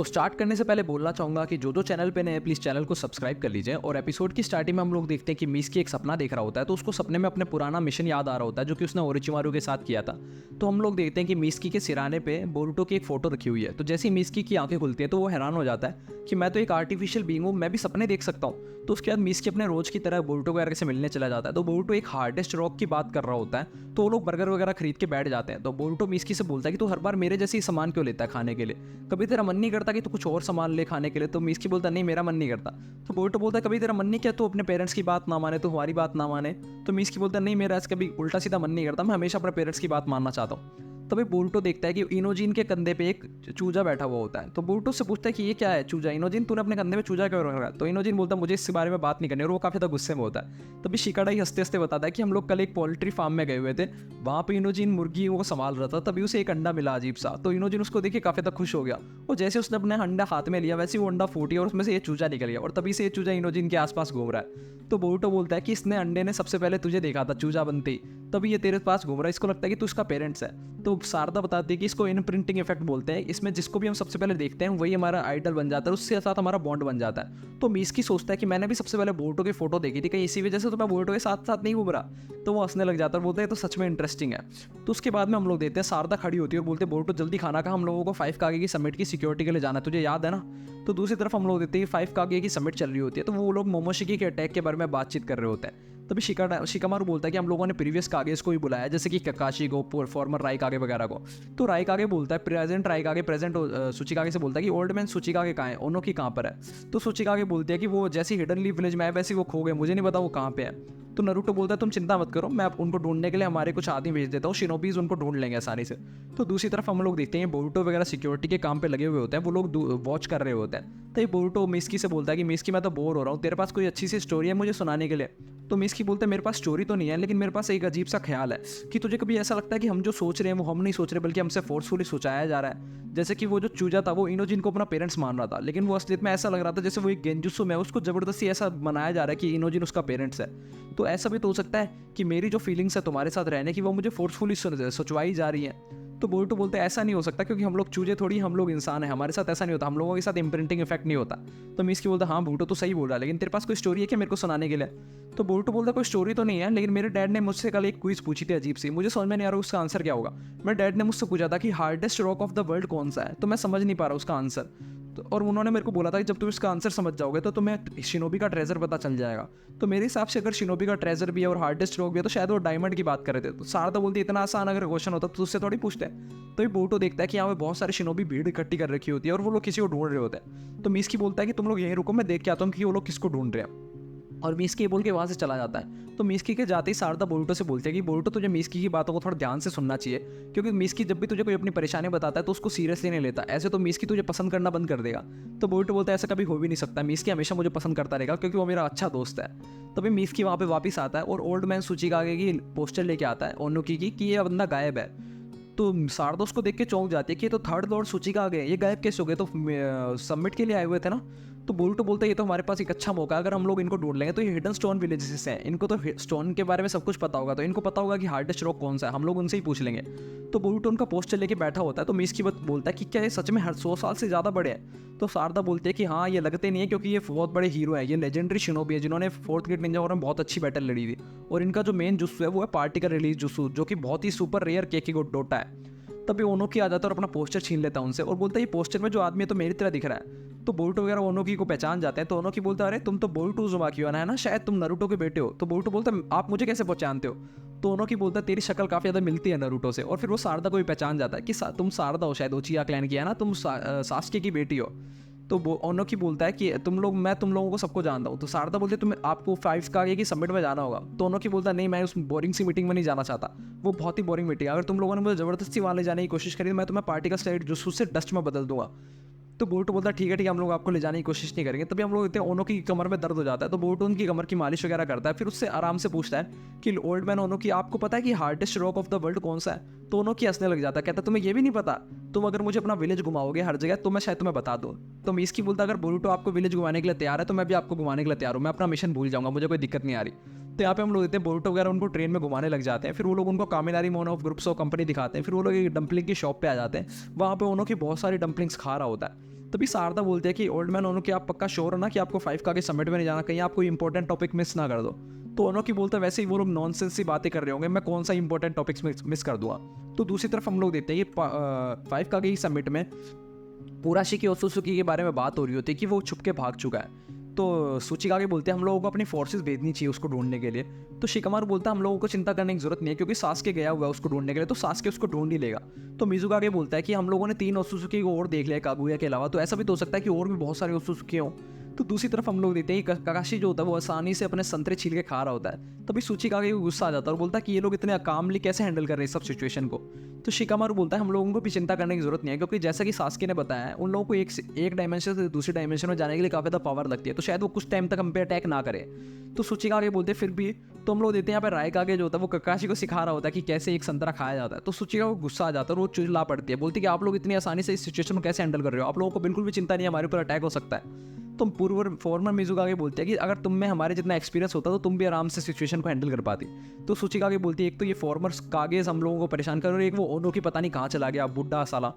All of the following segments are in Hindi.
स्टार्ट करने से पहले बोलना चाहूँगा कि जो चैनल पे नए हैं प्लीज़ चैनल को सब्सक्राइब कर लीजिए। और एपिसोड की स्टार्टिंग में हम लोग देखते हैं कि मिस्की एक सपना देख रहा होता है, तो उसको सपने में अपने पुराना मिशन याद आ रहा होता है जो कि उसने ओरोचिमारू के साथ किया था। तो हम लोग देखते हैं कि मिस्की के सिराने पे बोरुटो की एक फोटो रखी हुई है। तो जैसे ही मिस्की की आंखें खुलती है तो वो हैरान हो जाता है कि मैं तो एक आर्टिफिशियल बीइंग हूँ, मैं भी सपने देख सकता हूँ। तो उसके बाद मिस्की अपने रोज की तरह बोरुटो वगैरह से मिलने चला जाता है। तो बोरुटो एक हार्डेस्ट रॉक की बात कर रहा होता है, तो वो लोग बर्गर वगैरह खरीद के बैठ जाते हैं। तो बोरुटो मिस्की से बोलता है कि तू हर बार मेरे जैसे ही सामान क्यों लेता है खाने के लिए, कभी तेरा मन नहीं करता कि तू कुछ और सामान ले खाने के लिए। तो मिस्की बोलता है नहीं मेरा मन नहीं करता। तो बोरुटो बोलता है कभी तेरा मन नहीं किया तू अपने पेरेंट्स की बात ना माने, तो हमारी बात ना माने। तो मिस्की बोलता है नहीं मेरा ऐसा कभी उल्टा सीधा मन नहीं करता, मैं हमेशा अपने पेरेंट्स की बात मानना चाहता हूँ। तभी बोरुटो देखता है कि इनोजिन के कंधे पे एक चूजा बैठा हुआ होता है। तो बोरुटो से पूछता है कि ये क्या है चूजा, इनोजिन तूने अपने कंधे पे चूजा क्यों रखा है। तो इनोजिन बोलता है मुझे इस बारे में बात नहीं करनी, और वो काफी ज्यादा गुस्से में होता है। तभी शिकाडाई हंसते हंसते बताता है कि हम लोग कल एक पोल्ट्री फार्म में गए हुए थे, वहां पे इनोजिन मुर्गियों को संभाल रहा था, तभी उसे एक अंडा मिला अजीब सा। तो इनोजिन उसको देख के काफी ज्यादा खुश हो गया, और जैसे उसने अपने अंडा हाथ में लिया वैसे वो अंडा फूटी और उसमें से ये चूजा निकल गया, और तभी से ये चूजा इनोजिन के आसपास घूम रहा है। तो बोरुटो बोलता है कि इसने अंडे ने सबसे पहले तुझे देखा था चूजा बनते ही, तभी ये तेरे पास घूम रहा है, इसको लगता है कि तू उसका पेरेंट्स है। तो शारदा बताती है कि इसको इनप्रिंटिंग इफेक्ट बोलते हैं, इसमें जिसको भी हम सबसे पहले देखते हैं वही हमारा आइडल बन जाता है, उसके साथ हमारा बॉन्ड बन जाता है। तो मिस्की सोचता है कि मैंने भी सबसे पहले बोरुटो की फोटो देखी थी, कहीं इसी वजह से तो मैं बोरुटो के साथ साथ नहीं घूम रहा। तो वो हंसने लग जाता है और बोलते हैं तो सच में इंटरेस्टिंग है। तो उसके बाद में हम लोग देखते हैं शारदा खड़ी होती है और बोलते हैं बोरुटो जल्दी खाना खा, हम लोगों को 5 कागे की समिट की सिक्योरिटी के लिए जाना है, तुझे याद है ना। तो दूसरी तरफ हम लोग देखते हैं 5 कागे की समिट चल रही होती है, तो वो लोग मोमोशिकी के अटैक के बारे में बातचीत कर रहे होते हैं। तभी शिकामारू बोलता है कि हम लोगों ने प्रीवियस कागेस को भी बुलाया, जैसे कि ककाशी को, फॉर्मर राइकागे वगैरह को। तो राइकागे बोलता है प्रेजेंट राइकागे प्रेजेंट सुचिकागे से बोलता है कि ओल्ड मैन सुचिकागे कहाँ है, ओनोकी कहाँ पर है। तो सुचिकागे बोलती है कि वो जैसी हिडन लीफ विलेज में आए वैसे वो खो गए, मुझे नहीं पता वो कहाँ पे है। तो नरूटो बोलता है तुम चिंता मत करो, मैं उनको ढूंढने के लिए हमारे कुछ आदमी भेज देता हूँ, शिनोबीज उनको ढूंढ लेंगे आसानी से। तो दूसरी तरफ हम लोग देखते हैं बोरुटो वगैरह सिक्योरिटी के काम पे लगे हुए होते हैं, वो लोग वॉच कर रहे होते हैं। तो ये बोरुटो मिस्की से बोलता है कि मिस्की मैं तो बोर हो रहा हूँ, तेरे पास कोई अच्छी सी स्टोरी है मुझे सुनाने के लिए। तो मिस्की बोलते हैं मेरे पास स्टोरी तो नहीं है, लेकिन मेरे पास एक अजीब सा ख्याल है कि तुझे कभी ऐसा लगता है कि हम जो सोच रहे हैं वो हम नहीं सोच रहे बल्कि हमसे फोर्सफुली सोचाया जा रहा है। जैसे कि वो जो चूजा था वो इनोजिन को अपना पेरेंट्स मान रहा था, लेकिन वो असलियत में ऐसा लग रहा था जैसे वो एक गेंजुत्सु में उसको जबरदस्ती ऐसा बनाया जा रहा है कि इनोजिन उसका पेरेंट्स है। तो ऐसा भी तो हो सकता है कि मेरी जो फीलिंग्स है तुम्हारे साथ रहने की वो मुझे फोर्सफुली सोचवाई जा रही है। तो बोरुटो बोलते हैं ऐसा नहीं हो सकता क्योंकि हम लोग चूजे थोड़ी, हम लोग इंसान हैं, हमारे साथ ऐसा नहीं होता, हम लोगों के साथ इम्प्रिंटिंग इफेक्ट नहीं होता। तो मिस्की बोलता हाँ बोरुटो तो सही बोल रहा है, लेकिन तेरे पास कोई स्टोरी है क्या मेरे को सुनाने के लिए। तो बोरुटो बोलता कोई स्टोरी तो नहीं है, लेकिन मेरे डैड ने मुझसे कल एक क्विज पूछी थी अजीब सी, मुझे समझ में नहीं आ रहा उसका आंसर क्या होगा। मेरे डैड ने मुझसे पूछा था कि hardest rock of the world कौन सा है, तो मैं समझ नहीं पा रहा उसका आंसर। तो और उन्होंने मेरे को बोला था कि जब तुम इसका आंसर समझ जाओगे तो तुम्हें शिनोबी का ट्रेजर पता चल जाएगा। तो मेरे हिसाब से अगर शिनोबी का ट्रेजर भी है और हार्डेस्ट रॉक भी है तो शायद वो डायमंड की बात कर रहे थे। तो शारदा बोलती इतना आसान अगर क्वेश्चन होता तो उससे थोड़ी पूछते। तो ये बोरुटो देखता है कि यहाँ पे बहुत सारे शिनोबी भीड़ इकट्ठी कर रखी होती है और वो लोग किसी को ढूंढ रहे होते हैं। तो मिस्की बोलता है कि तुम लोग यहीं रुको, मैं देख के आता हूँ कि वो लोग किसको ढूंढ रहे हैं। और मिस्की बोल के वहाँ से चला जाता है। तो मिस्की के जाते ही शारदा बोरुटो से बोलती है कि बोरुटो तुझे मिस्की की बातों को थोड़ा ध्यान से सुनना चाहिए, क्योंकि मिस्की जब भी तुझे कोई अपनी परेशानी बताता है तो उसको सीरियसली नहीं लेता, ऐसे तो मिस्की तुझे पसंद करना बंद कर देगा। तो बोरुटो बोलता है ऐसा कभी हो भी नहीं सकता, मिस्की हमेशा मुझे पसंद करता रहेगा क्योंकि वो मेरा अच्छा दोस्त है। तभी मिस्की वहाँ पे वापस आता है और ओल्ड मैन सुचिकागे की पोस्टर लेके आता है ओनुकी की कि ये बंदा गायब है। तो शारदा उसको देख के चौंक जाती है कि ये तो थर्ड लॉर्ड सुचिकागे, ये गायब कैसे हो गए, तो सबमिट के लिए आए हुए थे ना। तो बोरुटो बोलता है ये तो हमारे पास एक अच्छा मौका है, अगर हम लोग इनको ढूंढ लेंगे तो ये हिडन स्टोन विलेजेस हैं, इनको तो स्टोन के बारे में सब कुछ पता होगा, तो इनको पता होगा कि हार्डेस्ट रॉक कौन सा है, हम लोग उनसे ही पूछ लेंगे। तो बोरुटो उनका पोस्टर लेके बैठा होता है। तो मिस्की बोलता है कि क्या ये सच में हर 100 साल से ज़्यादा बड़े हैं। तो शारदा बोलती है कि हाँ ये लगते नहीं है क्योंकि ये बहुत बड़े हीरो है, ये लेजेंडरी शिनोबी है जिन्होंने फोर्थ ग्रेट निंजा वॉर में बहुत अच्छी बैटल लड़ी थी, और इनका जो मेन जुस्सु है वो है पार्टिकल रिलीज जुस्सु, जो कि बहुत ही सुपर रेयर केकी डोटा है। तभी ओनोकी आ जाता है और अपना पोस्टर छीन लेता है उनसे और बोलता है ये पोस्टर में जो आदमी है तो मेरी तरह दिख रहा है। तो बोरुटो वगैरह ओनोकी को पहचान जाते हैं। तो ओनोकी बोलता है अरे तुम तो बोरुटो उज़ुमाकी हो ना, है ना, शायद तुम नरूटो के बेटे हो। तो बोरुटो बोलता है आप मुझे कैसे पहचानते हो। तो ओनोकी बोलता है तेरी शक्ल काफ़ी ज़्यादा मिलती है नरूटो से। और फिर वो शारदा को भी पहचान जाता है कि तुम शारदा हो, शायद उचिया क्लैन की, है ना, तुम सास्के की बेटी हो। तो ओनोकी बोलता है कि मैं तुम लोगों को सबको जानता हूँ। तो शारदा बोलती है तुम आपको 5 कागे की समिट में जाना होगा। तो ओनोकी बोलता है नहीं मैं उस बोरिंग सी मीटिंग में नहीं जाना चाहता, वो बहुत ही बोरिंग मीटिंग है, अगर तुम लोगों ने मुझे जबरदस्ती वहाँ ले जाने की कोशिश करी तो मैं तुम्हें पार्टिकल स्लाइड जुस्सु से डस्ट में बदल दूंगा। तो बोरुटो बोलता है ठीक है हम लोग आपको ले जाने की कोशिश नहीं करेंगे। तभी हम लोग देखते हैं ओनोकी की कमर में दर्द हो जाता है। तो बोरुटो उनकी कमर की मालिश वगैरह करता है, फिर उससे आराम से पूछता है कि ओल्ड मैन ओनोकी आपको पता है कि hardest rock of the world कौन सा है। तो ओनोकी हंसने लग जाता है, कहता है तुम्हें ये भी नहीं पता, तुम अगर मुझे अपना विलेज घुमाओगे हर जगह तो मैं शायद तुम्हें बता दूँ। तो मिस्की बोलता अगर बोरुटो आपको विलेज घुमाने के लिए तैयार है तो मैं भी आपको घुमाने के लिए तैयार हूँ, मैं अपना मिशन भूल जाऊंगा, मुझे कोई दिक्कत नहीं आ रही। तो यहाँ पे हम लोग देखते हैं बोरुटो वगैरह उनको ट्रेन में घुमाने लग जाते हैं, फिर वो लोग उनको कामिनारी मोन ऑफ ग्रुप्स ऑफ कंपनी दिखाते हैं, फिर वो लोग एक डम्पलिंग की शॉप पे आ जाते हैं, वहाँ पे उन्होंने बहुत सारी डम्पलिंग्स खा रहा होता है। तभी शारदा बोलते हैं कि ओल्ड मैन ओनो, कि आप पक्का श्योर हो ना कि आपको 5 का आगे समिट में नहीं जाना, कहीं आप कोई इंपॉर्टेंट टॉपिक मिस ना कर दो। तो ओनो की बोलता है वैसे ही वो लोग नॉनसेंस सी बातें कर रहे होंगे, मैं कौन सा इंपॉर्टेंट टॉपिक्स मिस कर दूंगा। तो दूसरी तरफ हम लोग देखते हैं कि 5 का आगे समिट में पुराशिकी और सुसुकी के बारे में बात हो रही होती है कि वो छुप के भाग चुका है। तो सूचिकागे बोलते हैं हम लोगों को अपनी फोर्सेस भेजनी चाहिए उसको ढूंढने के लिए। तो शिकामारू बोलता है हम लोगों को चिंता करने की जरूरत नहीं है, क्योंकि सासके गया हुआ है उसको ढूंढने के लिए, तो सासके उसको ढूंढ ही लेगा। तो मिजुकागे बोलता है कि हम लोगों ने 3 ओत्सुसुकी को और देख लिया कागुया के अलावा, तो ऐसा भी तो हो सकता है कि और भी बहुत सारे ओत्सुसुकी हों। तो दूसरी तरफ हम लोग देखते हैं कि काकाशी जो होता है वो आसानी से अपने संतरे छील के खा रहा होता है। तभी सूचिकागे को गुस्सा आ जाता है और बोलता है कि ये लोग इतने अकामली कैसे हैंडल कर रहे हैं सब सिचुएशन को। तो शिकामारू बोलता है हम लोगों को भी चिंता करने की जरूरत नहीं है, क्योंकि जैसा कि सास्के ने बताया है उन लोगों को एक डायमेंशन से दूसरी डायमेंशन में जाने के लिए काफ़ी ज़्यादा पावर लगती है, तो शायद वो कुछ टाइम तक हम पे अटैक ना करे। तो सूचिकागे बोलते हैं फिर भी तो हम लोग देते हैं यहाँ पे रायकागे जो होता है वो ककाशी को सिखा रहा होता है कि कैसे एक संतरा खाया जाता है। तो सूचिका को गुस्सा आ जाता है और वो चिल्ला पड़ती है, बोलती है कि आप लोग इतनी आसानी से इस सिचुएशन को कैसे हैंडल कर रहे हो, आप लोगों को बिल्कुल भी चिंता नहीं है हमारे ऊपर अटैक हो सकता है। तो पूर्व फॉर्मर मिजुकागे बोलते हैं कि अगर तुम में हमारे जितना एक्सपीरियंस होता तो तुम भी आराम से सिचुएशन को हैंडल कर पाती। तो सूचिकागे बोलती है एक तो ये फॉर्मर्स कागेज हम लोगों को परेशान कर, और एक वो ओनो की पता नहीं कहाँ चला गया बुड्ढा साला।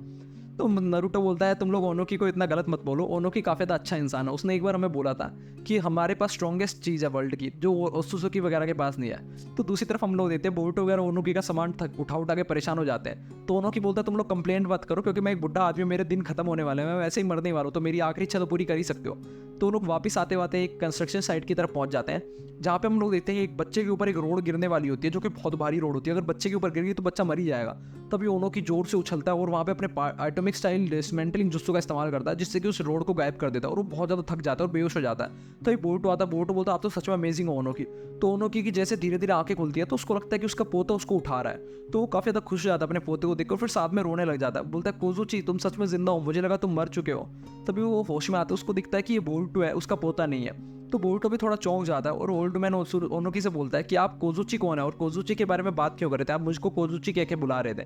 तो नरूटो बोलता है तुम लोग ओनोकी को इतना गलत मत बोलो, ओनोकी काफ़ी ज़्यादा अच्छा इंसान है, उसने एक बार हमें बोला था कि हमारे पास स्ट्रॉन्गेस्ट चीज़ है वर्ल्ड की जो ओत्सुसुकी वगैरह के पास नहीं है। तो दूसरी तरफ हम लोग देते हैं बोरुटो वगैरह ओनोकी का सामान उठा के परेशान हो जाते हैं। तो ओनोकी बोलता है तुम लोग कंप्लेंट मत करो, क्योंकि मैं एक बुढ़ा आदमी, मेरे दिन खत्म होने वाले हैं, मैं वैसे ही मरने वाला हूँ, तो मेरी आखिरी इच्छा तो पूरी कर ही सकते हो। तो वो लोग वापस आते आते एक कंस्ट्रक्शन साइट की तरफ पहुंच जाते हैं, जहाँ पे हम लोग देखते हैं एक बच्चे के ऊपर एक रोड गिरने वाली होती है जो कि बहुत भारी रोड होती है, अगर बच्चे के ऊपर गिर गई तो बच्चा मर ही जाएगा। तभी ओनो की जोर से उछलता है और वहाँ पे अपने एटॉमिक स्टाइल डिसमेंटलिंग जुत्सु का इस्तेमाल करता है, जिससे कि उस रोड को गायब कर देता है और वो बहुत ज़्यादा थक जाता है और बेहोश हो जाता है। तभी बोरुटो आता है, बोरुटो बोलता है आप तो सच में अमेजिंग हो ओनो की। तो ओनो की जैसे धीरे धीरे आंखें खुलती है तो उसको लगता है कि उसका पोता उसको उठा रहा है, तो वो काफ़ी ज़्यादा खुश हो जाता है अपने पोते को देखकर, फिर साथ में रोने लग जाता है, बोलता है कोजुची तुम सच में जिंदा हो, मुझे लगा तुम मर चुके हो। तभी वो होश में आता है, उसको दिखता है कि ये बोरुटो है, उसका पोता नहीं है। तो बोरुटो भी थोड़ा चौंक जाता है और ओल्ड मैन ओनोकी से बोलता है कि आप कोजुची कौन है और कोजुची के बारे में बात क्यों कर रहे थे, आप मुझको कोजुची कह के बुला रहे थे।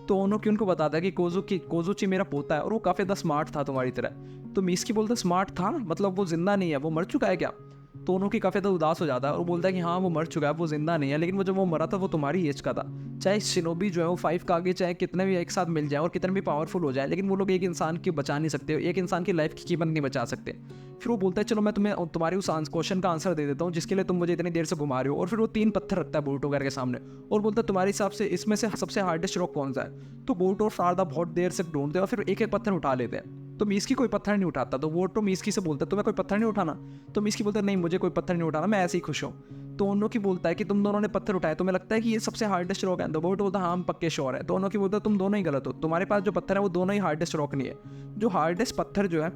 तो ओनोकी उनको बताता है कि कोजुची मेरा पोता है और वो काफ़ी ज़्यादा स्मार्ट था तुम्हारी तरह। तो मिस्की बोलता है स्मार्ट था मतलब वो जिंदा नहीं है, वो मर चुका है क्या। तो ओनोकी काफ़ी ज़्यादा उदास हो जाता है और बोलता है कि हाँ वो मर चुका है, वो जिंदा नहीं है, लेकिन वो जब वो मरा था वो तुम्हारी एज का था। चाहे शिनोबी जो है वो 5 का आगे चाहे कितने भी एक साथ मिल जाए और कितने भी पावरफुल हो जाए, लेकिन वो लोग एक इंसान की बचा नहीं सकते, एक इंसान की लाइफ की कीमत नहीं बचा सकते। फिर वो बोलता है चलो मैं तुम्हें तुम्हारी उस क्वेश्चन का आंसर दे देता हूँ जिसके लिए तुम मुझे इतनी देर से घुमा रहे हो। और फिर वो 3 पत्थर रखता है बोरुटो के सामने और बोलता है तुम्हारे हिसाब से इसमें से सबसे हार्डेस्ट रॉक कौन सा है। तो बोरुटो और शारदा बहुत देर से ढूंढते हैं और फिर एक एक पत्थर उठा लेते हैं। तो मिस्की कोई पत्थर नहीं उठाता, तो बोरुटो मिस्की से बोलता है तुम्हें कोई पत्थर नहीं उठाना। तो मिस्की बोलता है नहीं मुझे कोई पत्थर नहीं उठाना, मैं ऐसे ही खुश हूँ। तो ओनोकी बोलता है कि तुम दोनों ने पत्थर उठाए, तुम्हें लगता है कि ये सबसे हार्डेस्ट रॉक है। तो बोरुटो बोलता है हाँ हम पक्के श्योर है। तो ओनोकी बोलता है तुम दोनों ही गलत हो, तुम्हारे पास जो पत्थर है वो दोनों ही हार्डेस्ट रॉक नहीं है, जो हार्डेस्ट पत्थर जो है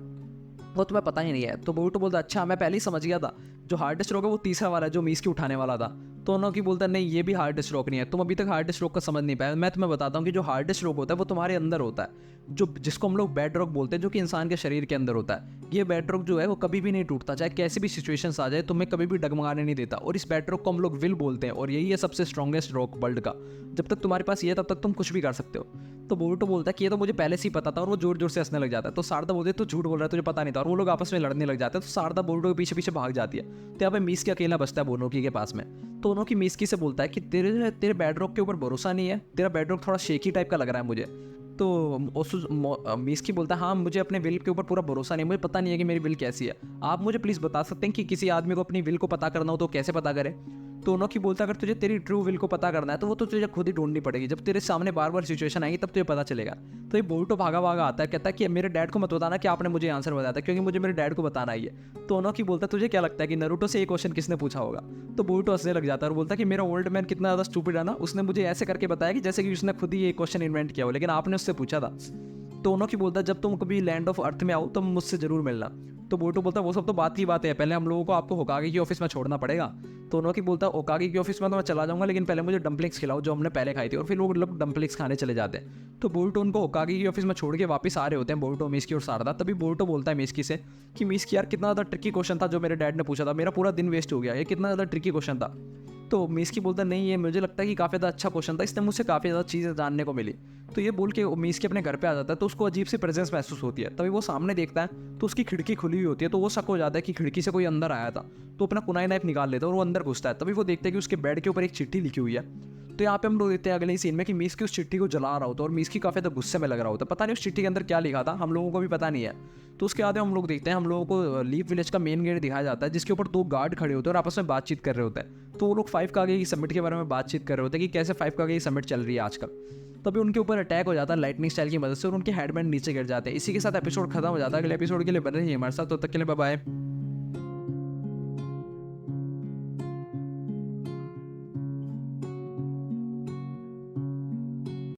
वो तुम्हें पता ही नहीं है। तो बोरुटो बोलता है अच्छा मैं पहले ही समझ गया था, जो हार्डेस्ट रॉक है वो तीसरा वाला है जो मिस्की उठाने वाला था। तो ओनोकी बोलता है नहीं ये भी हार्डेस्ट रॉक नहीं है, तुम अभी तक हार्डेस्ट रॉक का समझ नहीं पाया। मैं तुम्हें बताता हूँ कि जो हार्डेस्ट रॉक होता है वो तुम्हारे अंदर होता है, जो जिसको हम लोग बेड रॉक बोलते हैं, जो कि इंसान के शरीर के अंदर होता है। ये बेड रॉक जो है वो कभी भी नहीं टूटता, चाहे कैसी भी सिचुएशंस आ जाए तुम्हें कभी भी डगमगाने नहीं देता। और इस बेड रॉक को हम लोग विल बोलते हैं और यही है सबसे स्ट्रॉन्गेस्ट रॉक वर्ल्ड का। जब तक तुम्हारे पास ये है तब तक तुम कुछ भी कर सकते हो। तो बोरुटो बोलता है कि ये तो मुझे पहले से ही पता था, और वो जोर जोर से हंसने लग जाता है। तो शारदा बोलती है तो झूठ बोल रहा है, तुझे पता नहीं था। और वो लोग आपस में लड़ने लग जाते हैं। तो शारदा बोरुटो के पीछे पीछे भाग जाती है। तो यहाँ पे मिस्की अकेला बचता है ओनोकी के पास में। तो ओनोकी मिस्की से बोलता है कि तेरे बेड रॉक के ऊपर भरोसा नहीं है, तेरा बेड रॉक थोड़ा शेकी टाइप का लग रहा है मुझे। तो मिस्की बोलता है हाँ मुझे अपने विल के ऊपर पूरा भरोसा नहीं है, मुझे पता नहीं है कि मेरी विल कैसी है। आप मुझे प्लीज़ बता सकते हैं कि किसी आदमी को अपनी विल को पता करना हो तो कैसे पता करे। तो ओनोकी बोलता है अगर तुझे तेरी ट्रू विल को पता करना है तो वो तो तुझे खुद ही ढूंढनी पड़ेगी, जब तेरे सामने बार बार सिचुएशन आएगी तब तुझे पता चलेगा। तो ये बोरुटो भागा भागा आता है, कहता है कि मेरे डैड को मत बताना कि आपने मुझे आंसर बताया था, क्योंकि मुझे मेरे डैड को बताना ही है। तो ओनोकी बोलता है तुझे क्या लगता है कि नरूटो से ये क्वेश्चन किसने पूछा होगा। तो बोरुटो हंसने लग जाता है और बोलता है कि मेरा ओल्ड मैन कितना ज़्यादा स्टूपिड है ना, उसने मुझे ऐसे करके बताया कि जैसे कि उसने खुद ही ये क्वेश्चन इन्वेंट किया हो, लेकिन आपने उससे पूछा था। तो ओनोकी बोलता है जब तुम कभी लैंड ऑफ अर्थ में आओ तो मुझसे जरूर मिलना। तो बोरुटो बोलता है वो सब तो बात की बात है, पहले हम लोगों को आपको होकागे की ऑफिस में छोड़ना पड़ेगा। तो ओनोकी बोलता है होकागे की ऑफिस में तो मैं चला जाऊंगा, लेकिन पहले मुझे डम्पलिंग्स खिलाओ जो हमने पहले खाई थी। और फिर वो लोग डम्पलिंग्स खाने चले जाते हैं। तो बोरुटो उनको होकागे की ऑफिस में छोड़ के वापस आ रहे होते हैं, बोरुटो मिस्की और शारदा। तभी बोरुटो बोलता है मिस्की से कि मिस्की यार कितना ज़्यादा ट्रिकी क्वेश्चन था जो मेरे डैड ने पूछा था, मेरा पूरा दिन वेस्ट हो गया, ये कितना ज़्यादा ट्रिकी क्वेश्चन था। तो मिस्की बोलता नहीं ये मुझे लगता है कि काफ़ी ज़्यादा अच्छा क्वेश्चन था, इसने मुझसे काफ़ी ज़्यादा चीज़ें जानने को मिली। तो ये बोल के मिस्की अपने घर पे आ जाता है। तो उसको अजीब सी प्रेजेंस महसूस होती है। तभी वो सामने देखता है तो उसकी खिड़की खुली हुई होती है। तो वो शक हो जाता है कि खिड़की से कोई अंदर आया था। तो अपना कुनाई नाइफ निकाल लेता है और वो अंदर घुसता है। तभी वो देखता है कि उसके बेड के ऊपर एक चिट्ठी लिखी हुई है। तो यहाँ पे हम लोग देखते हैं अगले ही सीन में कि मिस्की उस चिट्ठी को जला रहा होता है और मिस्की काफ़ी ज़्यादा गुस्से में लग रहा होता है। पता नहीं उस चिट्ठी के अंदर क्या लिखा था, हम लोगों को भी पता नहीं है। तो उसके बाद हम लोग देखते हैं, हम लोगों को लीफ विलेज का मेन गेट दिखाया जाता है, जिसके ऊपर 2 गार्ड खड़े होते हैं और आपस में बातचीत कर रहे होते हैं। तो वो लोग 5 कागे की समिट के बारे में बातचीत कर रहे होते हैं कि कैसे 5 कागे की समिट चल रही है आजकल। तभी उनके ऊपर अटैक हो जाता है लाइटनिंग स्टाइल की मदद से और उनके हेडबैंड नीचे गिर जाते हैं। इसी के साथ एपिसोड खत्म हो जाता है। अगले एपिसोड के लिए बने रहिए हमारे साथ, तो तक के लिए बाय बाय।